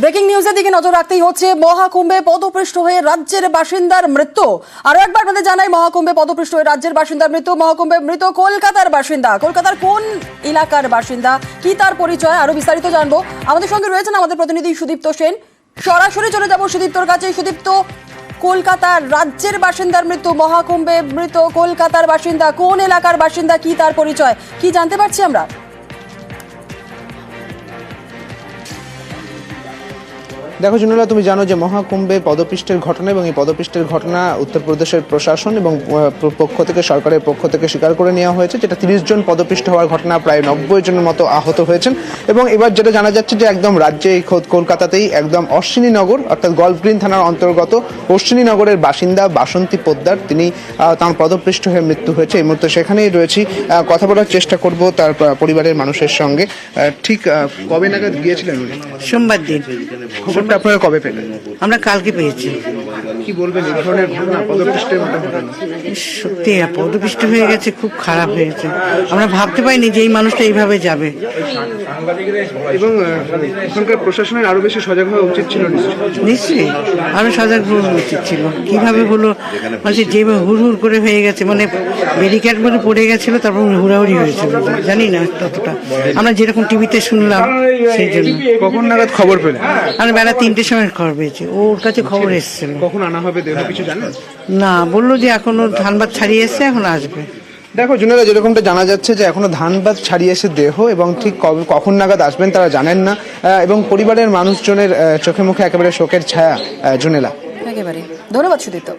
Breaking নিউজের দিকে নজর রাখতেই হচ্ছে। মহাকুম্ভে পদপৃষ্ট হয়ে রাজ্যের বাসিন্দার মৃত্যু। আরো একবার আপনাদের জানাই, মহাকুম্ভে পদপৃষ্ট হয়ে রাজ্যের বাসিন্দার মৃত্যু। মহাকুম্ভে মৃত কলকাতার বাসিন্দা। কলকাতার কোন এলাকার বাসিন্দা, কি তার পরিচয়, আরো বিস্তারিত জানবো। আমাদের সঙ্গে রয়েছেন আমাদের প্রতিনিধি সুদীপ্ত সেন। সরাসরি চলে যাবো সুদীপ্তর কাছে। সুদীপ্ত, কলকাতার রাজ্যের বাসিন্দার মৃত্যু, মহাকুম্ভে মৃত কলকাতার বাসিন্দা, কোন এলাকার বাসিন্দা, কি তার পরিচয়, কি জানতে পারছি আমরা? দেখো জুনুলা, তুমি জানো যে মহাকুম্ভে পদপিষ্টের ঘটনা এবং এই পদপিষ্টের ঘটনা উত্তরপ্রদেশের প্রশাসন এবং পক্ষ থেকে, সরকারের পক্ষ থেকে স্বীকার করে নেওয়া হয়েছে, যেটা 30 জন পদপিষ্ট হওয়ার ঘটনা, প্রায় 90 জনের মতো আহত হয়েছেন। এবং এবার যেটা জানা যাচ্ছে যে একদম রাজ্যে এই কলকাতাতেই একদম অশ্বিনীনগর অর্থাৎ গল্ফ গ্রিন থানার অন্তর্গত অশ্বিনীনগরের বাসিন্দা বাসন্তী পোদ্দার, তিনি তার পদপিষ্ট হয়ে মৃত্যু হয়েছে। এই মুহূর্তে সেখানেই রয়েছি, কথা বলার চেষ্টা করব তার পরিবারের মানুষের সঙ্গে। ঠিক কবে নাগাদ গিয়েছিলেন? সোমবার দিন। খবরটা আপনারা কবে পেলেন? আমরা কালকে পেয়েছি। কি বলবেন এই ধরনের ঘটনা, পদপিষ্টের মতো ঘটনা? সত্যি পদপিষ্ট হয়ে গেছে, খুব খারাপ হয়েছে। আমরা ভাবতে পারিনি যে এই মানুষটা এইভাবে যাবে। এবং এখানকার প্রশাসনের আরো বেশি সজাগ হওয়া উচিত ছিল। নিশ্চয়ই আরো সজাগ হওয়া উচিত ছিল। কিভাবে হলো, মানে যেভাবে হুড় করে হয়ে গেছে, মানে ব্যারিকেড মানে পড়ে গেছিল, তারপর হুড়াহুড়ি হয়েছিল। জানি না ততটা, আমরা যেরকম টিভিতে শুনলাম সেই জন্য। কখন নাগাদ খবর পেলেন? আমরা বেলা 3টের সময় খবর পেয়েছি, ওর কাছে খবর এসেছিল। কখন আনা হবে দেহ কিছু জানেন? না, বললো যে এখনো ধানবাদ ছাড়িয়ে এসছে, এখন আসবে। দেখো জুনেরা, যেরকমটা জানা যাচ্ছে যে এখনো ধানবাদ ছাড়িয়ে এসে দেহ, এবং ঠিক কখন নাগাদ আসবেন তারা জানেন না। এবং পরিবারের মানুষজনের চোখে মুখে একেবারে শোকের ছায়া। জুনেলা, একেবারে ধন্যবাদ সুদীপ্ত।